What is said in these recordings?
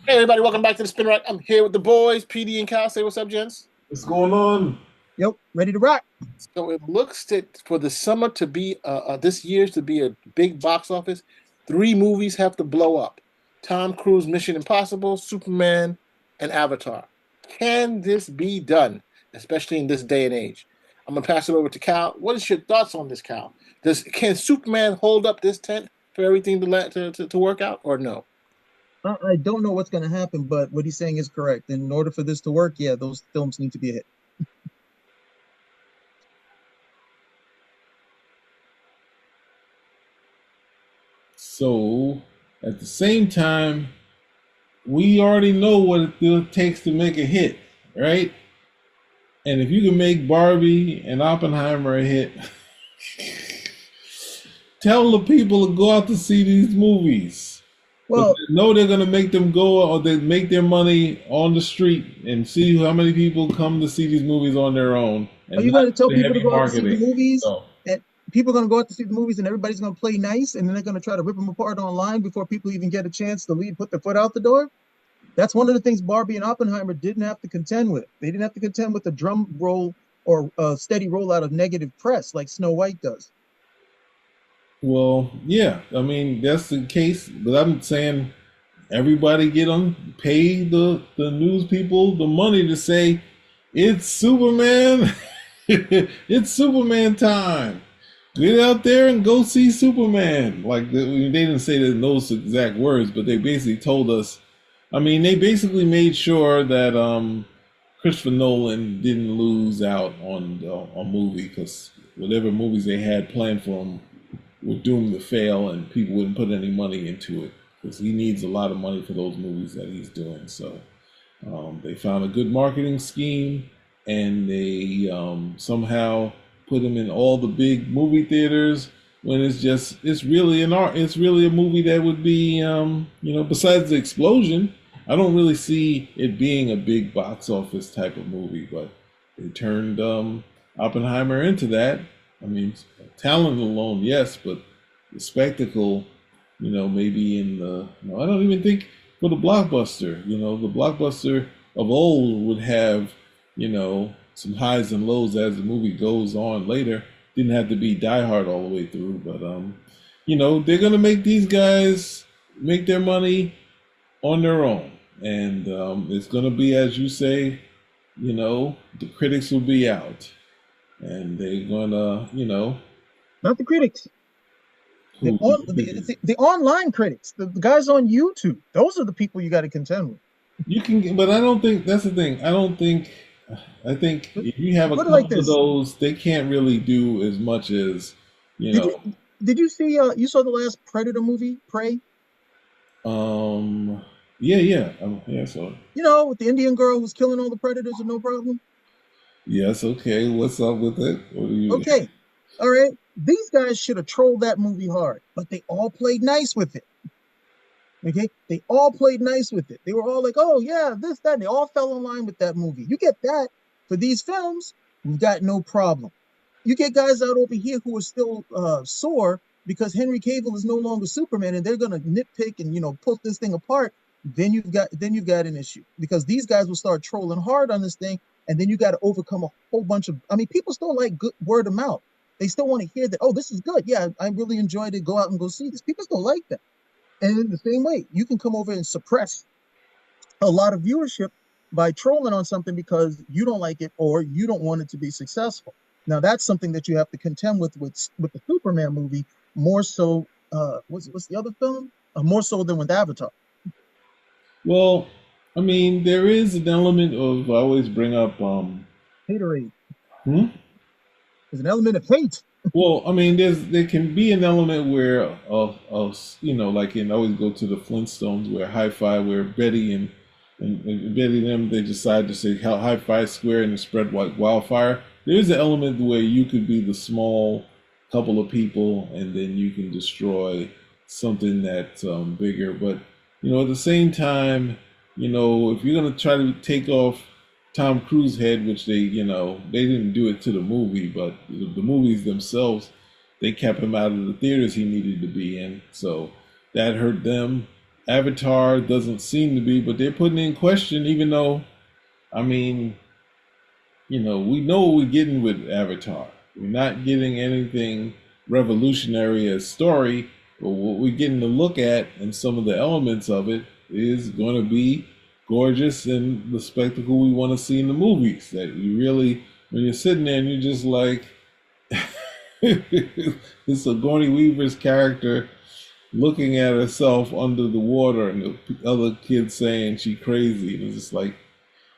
Hey everybody, welcome back to the Spin Rack. I'm here with the boys, PD and Cal. Say what's up, gents. What's going on? Yep, ready to rock. So it looks that for the summer to be this year's to be a big box office, three movies have to blow up: Tom Cruise, Mission Impossible, Superman, and Avatar. Can this be done, especially in this day and age? I'm gonna pass it over to Cal. What is your thoughts on this, Cal? Can Superman hold up this tent for everything to work out, or no? I don't know what's going to happen, but what he's saying is correct. In order for this to work, yeah, those films need to be a hit. So, at the same time, we already know what it takes to make a hit, right? And if you can make Barbie and Oppenheimer a hit, tell the people to go out to see these movies. But Well, they know they're going to make them go or they make their money on the street and see how many people come to see these movies on their own are and you not going to tell the people to heavy go out to see the marketing. movies, So, and people are going to go out to see the movies, and everybody's going to play nice, and then they're going to try to rip them apart online before people even get a chance to leave, put their foot out the door? That's one of the things Barbie and Oppenheimer didn't have to contend with. They didn't have to contend with a drum roll or a steady rollout of negative press like Snow White does. well, yeah, I mean, that's the case, but I'm saying everybody get on, pay the news people the money to say it's Superman, it's Superman time. Get out there and go see Superman. Like they didn't say that in those exact words, but they basically told us. I mean, they basically made sure that Christopher Nolan didn't lose out on a movie because whatever movies they had planned for him were doomed to fail, and people wouldn't put any money into it because he needs a lot of money for those movies that he's doing. So they found a good marketing scheme, and they somehow put him in all the big movie theaters. When it's really an art. It's really a movie that would be besides the explosion. I don't really see it being a big box office type of movie, but they turned Oppenheimer into that. I mean, talent alone, yes, but the spectacle, maybe in the. No, I don't even think for the blockbuster. The blockbuster of old would have, some highs and lows as the movie goes on later. Didn't have to be Die Hard all the way through, but they're gonna make these guys make their money on their own, and it's gonna be as you say. The critics will be out, and they're gonna, Not the critics. The, who on, the online critics, the guys on YouTube, those are the people you got to contend with. you can, but I don't think that's the thing. I don't think. I think But if you have a put it like couple of this: those, they can't really do as much as you Did you know. did you see? You saw the last Predator movie, Prey? Um, yeah, yeah, yeah. So You know, with the Indian girl who's killing all the predators with no problem. yes, okay. What's up with it? What do you? Okay, all right. These guys should have trolled that movie hard, but they all played nice with it. Okay, they all played nice with it. They were all like, "Oh yeah, this, that." And they all fell in line with that movie. You get that for these films, we've got no problem. You get guys out over here who are still sore because Henry Cavill is no longer Superman, and they're gonna nitpick and pull this thing apart. Then you've got an issue because these guys will start trolling hard on this thing, and then you got to overcome a whole bunch of. I mean, people still like good word of mouth. They still want to hear that. Oh, this is good. Yeah, I really enjoyed it. Go out and go see this. People still like that. And in the same way, you can come over and suppress a lot of viewership by trolling on something because you don't like it or you don't want it to be successful. Now that's something that you have to contend with the Superman movie more so. What's the other film? More so than with Avatar. Well, I mean, there is an element of I always bring up. Haterade. Hmm? There's an element of hate. Well, I mean, there can be an element where of like in I always go to the Flintstones where Hi-Fi where Betty and Betty and them they decide to say how Hi-Fi square and spread like wildfire. There is an element where you could be the small couple of people and then you can destroy something that's bigger. But at the same time, if you're gonna try to take off Tom Cruise head, which they didn't do it to the movie, but the movies themselves, they kept him out of the theaters he needed to be in. So that hurt them Avatar doesn't seem to be, but they're putting in question, even though, I mean, we know what we're getting with Avatar. We're not getting anything revolutionary as story, but what we're getting to look at and some of the elements of it is going to be gorgeous and the spectacle we want to see in the movies. That you really, when you're sitting there and you're just like, it's Sigourney Weaver's character looking at herself under the water and the other kids saying she crazy. And it's just like,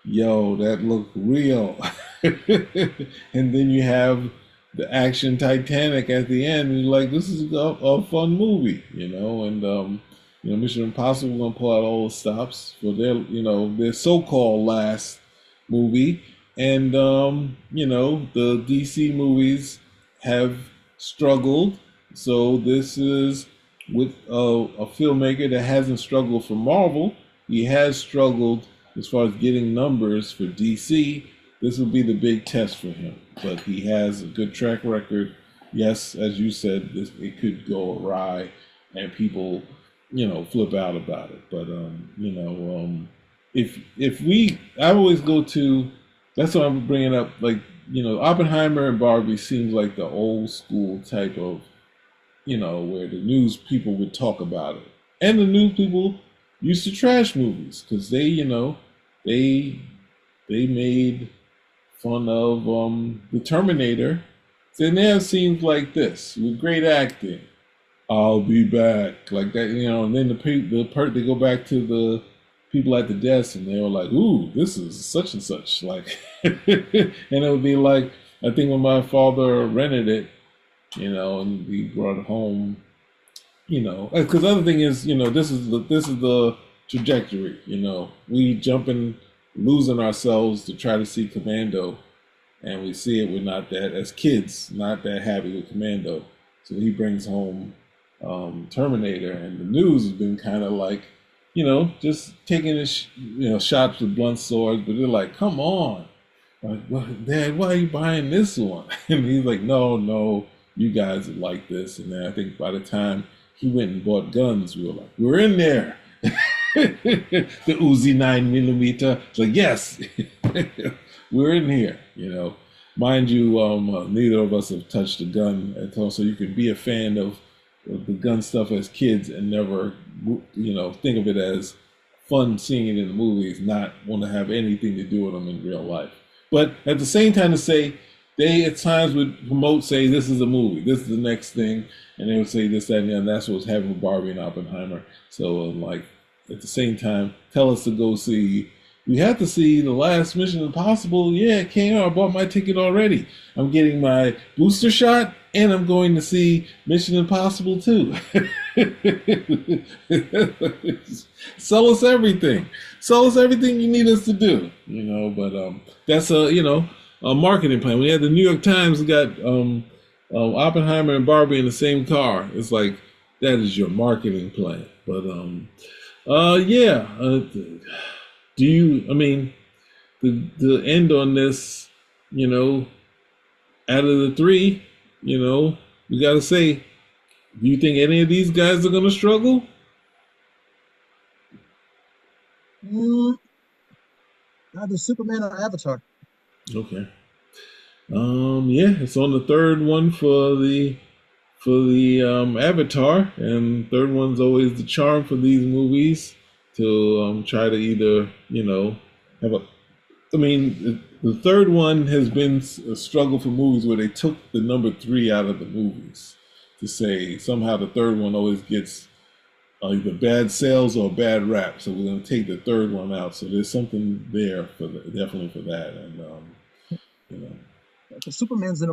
yo, that looked real. And then you have the action Titanic at the end, and you're like, this is a fun movie, and Mission Impossible gonna pull out all the stops for their so-called last movie, and the DC movies have struggled. So this is with a filmmaker that hasn't struggled for Marvel. He has struggled as far as getting numbers for DC. This will be the big test for him. But he has a good track record. Yes, as you said, it could go awry and people, flip out about it. But I always go to. That's what I'm bringing up. Like, Oppenheimer and Barbie seems like the old school type of, where the news people would talk about it, and the news people used to trash movies because they made fun of the Terminator. So they have scenes like this with great acting. I'll be back, like that, and then they go back to the people at the desk, and they were like, "Ooh, this is such and such," like, and it would be like, I think when my father rented it, and we brought it home, because the other thing is, this is the trajectory, we jumping, losing ourselves to try to see Commando, and we see it, we're not that, as kids, not that happy with Commando, so he brings home Terminator, and the news has been kind of like, just taking shots with blunt swords, but they're like, come on, like, Dad, why are you buying this one? And he's like, no, you guys like this. And then I think by the time he went and bought guns, we were like, we're in there. The Uzi 9mm. It's like, yes, we're in here. Mind you, neither of us have touched a gun at all, so you can be a fan of the gun stuff as kids and never, think of it as fun seeing it in the movies, not want to have anything to do with them in real life. But at the same time, to say, they at times would promote, say, this is a movie, this is the next thing, and they would say this, that, and that's what was happening with Barbie and Oppenheimer. So, at the same time, tell us to go see. We have to see the last Mission Impossible. Yeah, it came out. I bought my ticket already. I'm getting my booster shot, and I'm going to see Mission Impossible 2. Sell us everything. Sell us everything you need us to do. But that's a marketing plan. We had the New York Times got Oppenheimer and Barbie in the same car. It's like, that is your marketing plan. But do you? I mean, the end on this, out of the three, we got to say, do you think any of these guys are going to struggle? Either Superman or Avatar. Okay. It's on the third one for the Avatar, and third one's always the charm for these movies to try to either have a. I mean, the third one has been a struggle for movies where they took the number 3 out of the movies to say somehow the third one always gets either bad sales or bad rap. So we're going to take the third one out. So there's something there definitely for that, and Superman's in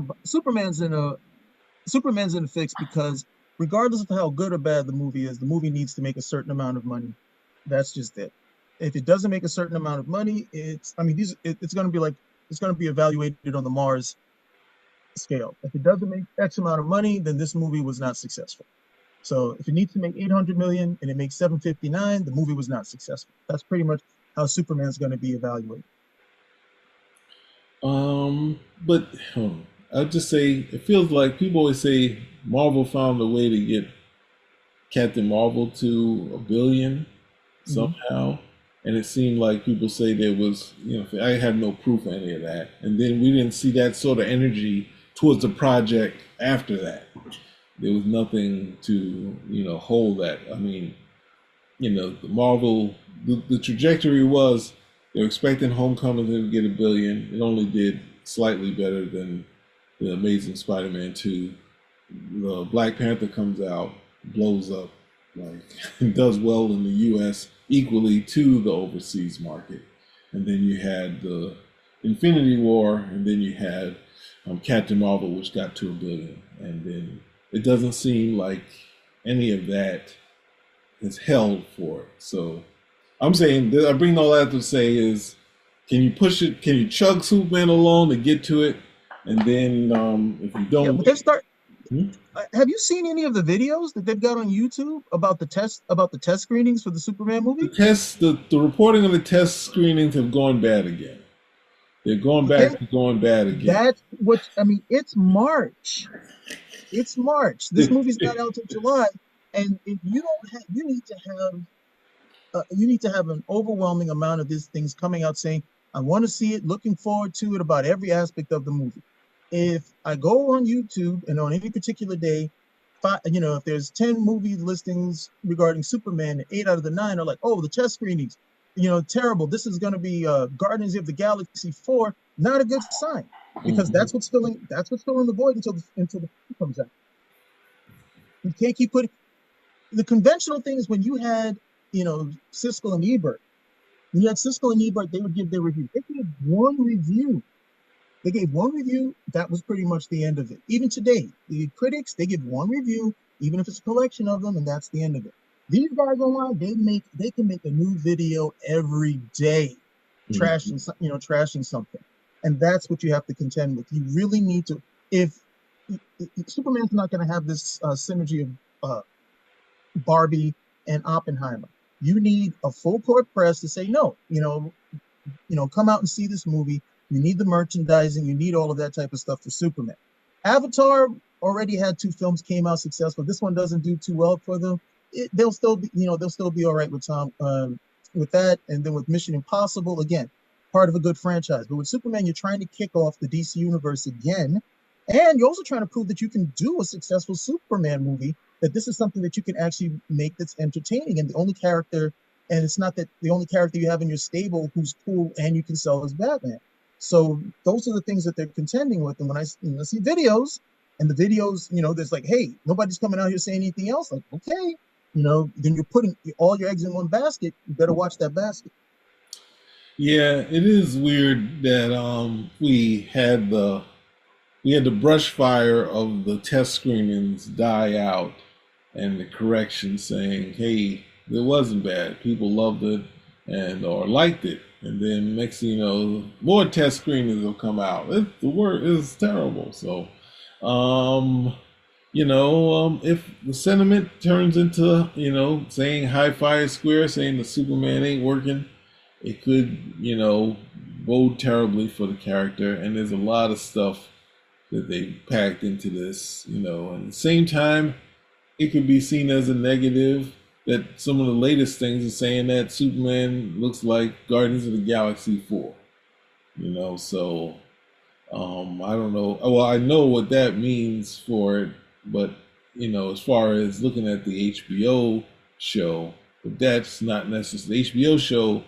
a fix because regardless of how good or bad the movie is, the movie needs to make a certain amount of money. That's just it. If it doesn't make a certain amount of money, it's going to be evaluated on the Mars scale. If it doesn't make X amount of money, then this movie was not successful. So if it needs to make 800 million and it makes 759, the movie was not successful. That's pretty much how Superman's going to be evaluated. But I'd just say it feels like people always say Marvel found a way to get Captain Marvel to $1 billion. Hmm. somehow. And it seemed like people say there was, I had no proof of any of that. And then we didn't see that sort of energy towards the project after that. There was nothing to, hold that. I mean, the Marvel, the trajectory was they were expecting Homecoming to get $1 billion. It only did slightly better than the Amazing Spider-Man 2. The Black Panther comes out, blows up, like does well in the U.S. equally to the overseas market, and then you had the Infinity War, and then you had Captain Marvel, which got to $1 billion, and then it doesn't seem like any of that is held for it. So I'm saying I bring all that to say is, can you push it? Can you chug Superman along to get to it, and then if you Yeah, don't, but they start. hmm? Have you seen any of the videos that they've got on YouTube about the test screenings for the Superman The movie? tests, the reporting of the test screenings have gone bad again. They're going Okay, back to going bad again. that's what I mean. It's March. It's March. This movie's not out till July, and if you don't have, you need to have an overwhelming amount of these things coming out saying, I want to see it, looking forward to it about every aspect of the movie. If I go on YouTube and on any particular day, if there's 10 movie listings regarding Superman, 8 out of the 9 are like, oh, the test screenings, terrible. This is going to be Guardians of the Galaxy 4, not a good sign because Mhm. that's what's filling the void until the film comes out. You can't keep putting the conventional thing is when you had, Siskel and Ebert. When you had Siskel and Ebert, they would give their review. They gave one review. They gave one review. That was pretty much the end of it. Even today, the critics, they give one review, even if it's a collection of them, and that's the end of it. These guys online, they can make a new video every day, Mhm. trashing something. And that's what you have to contend with. You really need to, if Superman's not going to have this synergy of Barbie and Oppenheimer. You need a full court press to say no. Come out and see this movie. You need the merchandising. You need all of that type of stuff for Superman. Avatar already had 2 films came out successful. This one doesn't do too well for them. They'll still be all right with Tom with that, and then with Mission Impossible again, part of a good franchise. But with Superman, you're trying to kick off the DC universe again, and you're also trying to prove that you can do a successful Superman movie. That this is something that you can actually make that's entertaining, and the only character and it's not that the only character you have in your stable who's cool and you can sell as Batman. So those are the things that they're contending with. And when I see videos, and the videos, there's like, hey, nobody's coming out here saying anything else. Like, okay, then you're putting all your eggs in one basket. You better watch that basket. Yeah, it is weird that we had the brush fire of the test screenings die out, and the correction saying, "Hey, it wasn't bad. People loved it and or liked it." And then next thing you know, more test screenings will come out. The word is terrible. So, um, if the sentiment turns into, saying high fire square, saying the Superman ain't working, it could, bode terribly for the character. And there's a lot of stuff that they packed into this, and at the same time, it could be seen as a negative that some of the latest things are saying that Superman looks like Guardians of the Galaxy 4, so I don't know. Well, I know what that means for it, but as far as looking at the HBO show, but that's not necessarily. The HBO show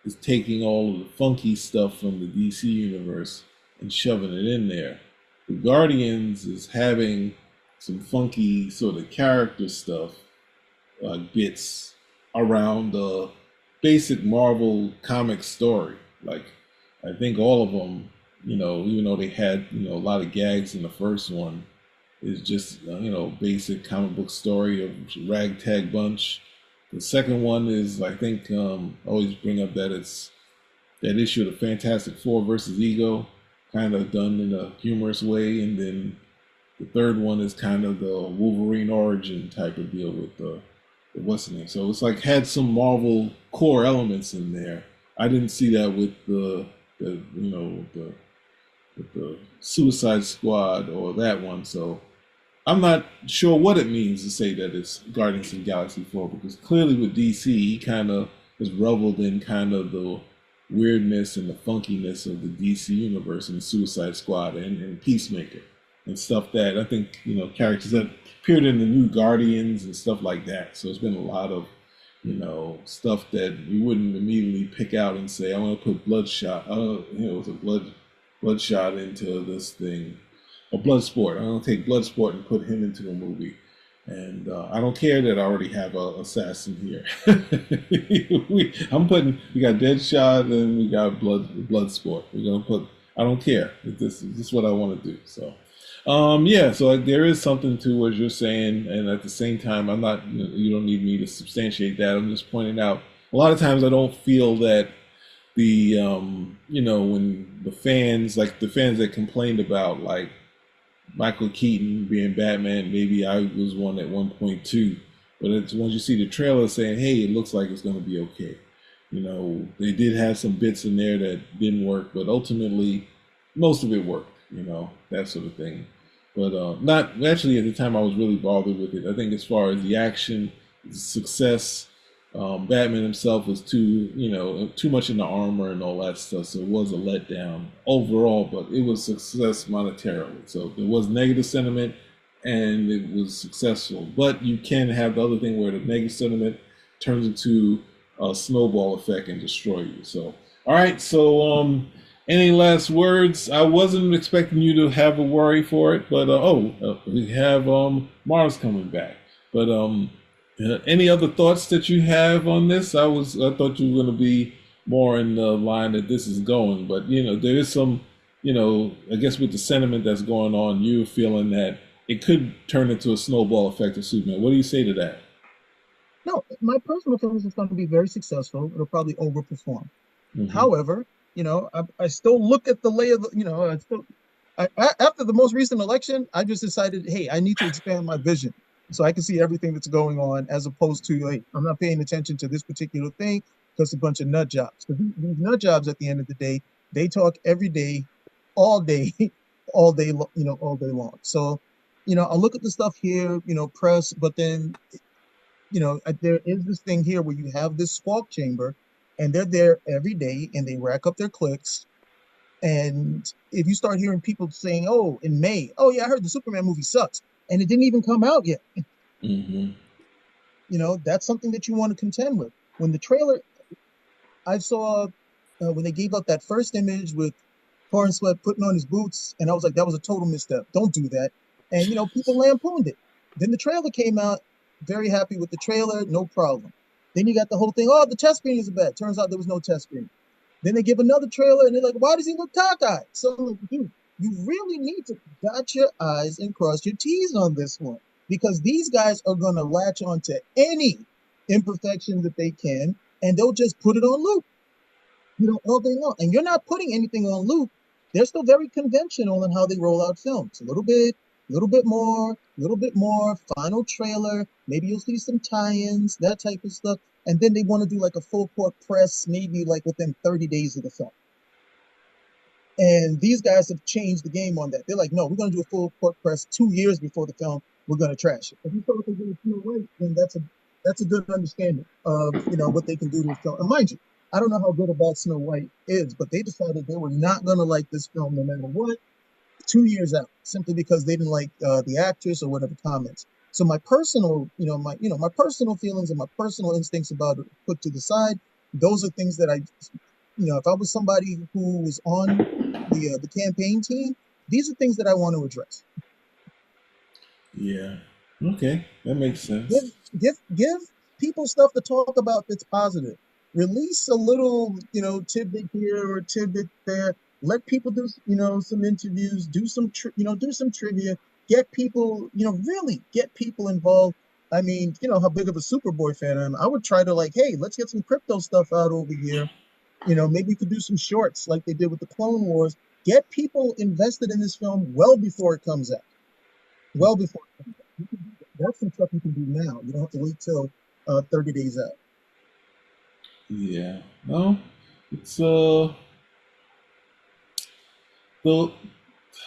is taking all of the funky stuff from the DC universe and shoving it in there. The Guardians is having some funky sort of character stuff, bits around the basic Marvel comic story. Like, I think all of them, even though they had, a lot of gags in the first one, is just, basic comic book story of ragtag bunch. The second one is, I think, always bring up that it's that issue of the Fantastic Four versus Ego, kind of done in a humorous way, and then the third one is kind of the Wolverine origin type of deal with the what's the name. So it's like had some Marvel core elements in there. I didn't see that with the Suicide Squad or that one. So I'm not sure what it means to say that it's Guardians of the Galaxy 4 because clearly with DC, he kind of has reveled in kind of the weirdness and the funkiness of the DC universe and Suicide Squad and Peacemaker and stuff that I think, characters that appeared in the new Guardians and stuff like that. So it's been a lot of, stuff that you wouldn't immediately pick out and say, I want to put Bloodshot, it was a Bloodshot into this thing, or Bloodsport. I'm going to take Bloodsport and put him into a movie. And I don't care that I already have a assassin here. we got Deadshot and we got Bloodsport. We're gonna put. I don't care. This is what I want to do. So, yeah. So there is something to what you're saying, and at the same time, I'm not. You don't need me to substantiate that. I'm just pointing out. A lot of times, I don't feel that the when the fans, like the fans that complained about like Michael Keaton being Batman, maybe I was one at one point too. But it's once you see the trailer saying, hey, it looks like it's going to be okay. They did have some bits in there that didn't work, but ultimately, most of it worked, that sort of thing. But not actually at the time I was really bothered with it. I think as far as the action, the success, Batman himself was too much in the armor and all that stuff, so it was a letdown overall. But it was success monetarily, so there was negative sentiment, and it was successful. But you can have the other thing where the negative sentiment turns into a snowball effect and destroy you. So, all right. So, any last words? I wasn't expecting you to have a worry for it, but we have Mars coming back, but any other thoughts that you have on this? I thought you were going to be more in the line that this is going, but there is some, I guess with the sentiment that's going on, you're feeling that it could turn into a snowball effect of Superman. What do you say to that? No, my personal feeling is it's going to be very successful. It'll probably overperform. Mm-hmm. However, I still look at the lay of after the most recent election, I just decided, hey, I need to expand my vision so I can see everything that's going on, as opposed to, hey, I'm not paying attention to this particular thing because a bunch of nut jobs. Because these nut jobs, at the end of the day, they talk every day, all day, all day, all day long. So, I look at the stuff here, press, but then, there is this thing here where you have this squawk chamber, and they're there every day, and they rack up their clicks. And if you start hearing people saying, oh, in May, oh yeah, I heard the Superman movie sucks, and it didn't even come out yet. Mm-hmm. That's something that you want to contend with. When the trailer, I saw when they gave up that first image with Torrance Sweat putting on his boots, and I was like, that was a total misstep. Don't do that. And people lampooned it. Then the trailer came out, very happy with the trailer, no problem. Then you got the whole thing, oh, the test screen is bad. Turns out there was no test screen. Then they give another trailer, and they're like, why does he look cockeyed? So I'm like, dude, you really need to dot your I's and cross your T's on this one, because these guys are going to latch onto any imperfection that they can, and they'll just put it on loop, all day long. And you're not putting anything on loop. They're still very conventional in how they roll out films. A little bit more, final trailer. Maybe you'll see some tie-ins, that type of stuff. And then they want to do like a full court press, maybe like within 30 days of the film. And these guys have changed the game on that. They're like, no, we're going to do a full court press 2 years before the film. We're going to trash it. If you thought they did Snow White, then that's a good understanding of what they can do to a film. And mind you, I don't know how good or bad Snow White is, but they decided they were not going to like this film no matter what. 2 years out, simply because they didn't like the actress or whatever comments. So my personal, my personal feelings and my personal instincts about it put to the side. Those are things that if I was somebody who was on the campaign team, these are things that I want to address. Yeah. Okay, that makes sense. Give people stuff to talk about that's positive. Release a little, tidbit here or tidbit there. Let people do, some interviews, do some trivia, get people, really get people involved. I mean, how big of a Superboy fan I am. I would try to hey, let's get some crypto stuff out over here. Maybe we could do some shorts like they did with the Clone Wars. Get people invested in this film well before it comes out. Well before it comes out. That's some stuff you can do now. You don't have to wait till 30 days out. Yeah. No, it's well,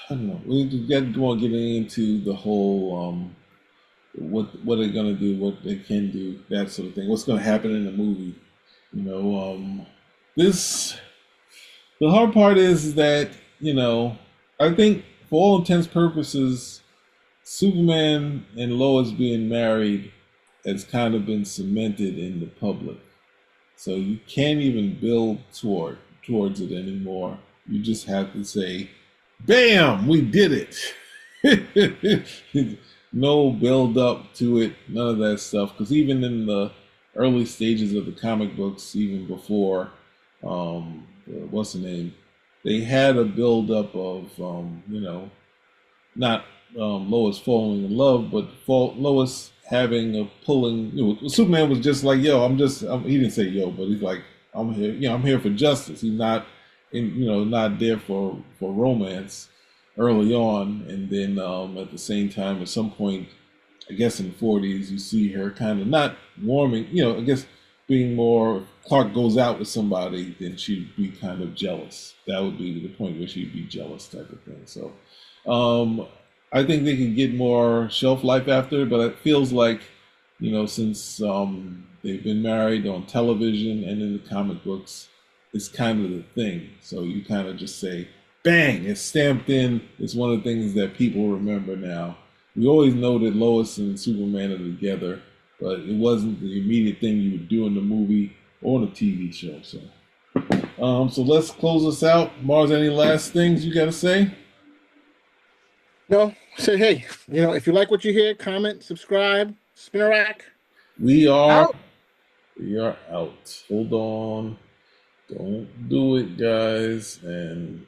I don't know. We got going getting into the whole what they're gonna do, what they can do, that sort of thing. What's gonna happen in the movie? You know, this the hard part is that I think for all intents purposes, Superman and Lois being married has kind of been cemented in the public. So you can't even build towards it anymore. You just have to say, "Bam, we did it." No build up to it, none of that stuff. Because even in the early stages of the comic books, even before, what's the name? They had a build up of, not Lois falling in love, but Lois having a pulling. Superman was just like, "Yo, he didn't say yo, but he's like, I'm here. I'm here for justice." He's not, not there for romance early on, and then at the same time, at some point, I guess in the 40s, you see her kind of not warming. I guess being more. Clark goes out with somebody, then she'd be kind of jealous. That would be the point where she'd be jealous, type of thing. So, um, I think they could get more shelf life after it, but it feels like, since they've been married on television and in the comic books, it's kind of the thing. So you kind of just say, bang, it's stamped in. It's one of the things that people remember now. We always know that Lois and Superman are together, but it wasn't the immediate thing you would do in the movie or the TV show. So let's close this out. Mars, any last things you got to say? No, say hey, if you like what you hear, comment, subscribe, spin a rack. We are Out. we are out. Hold on. Don't do it, guys. And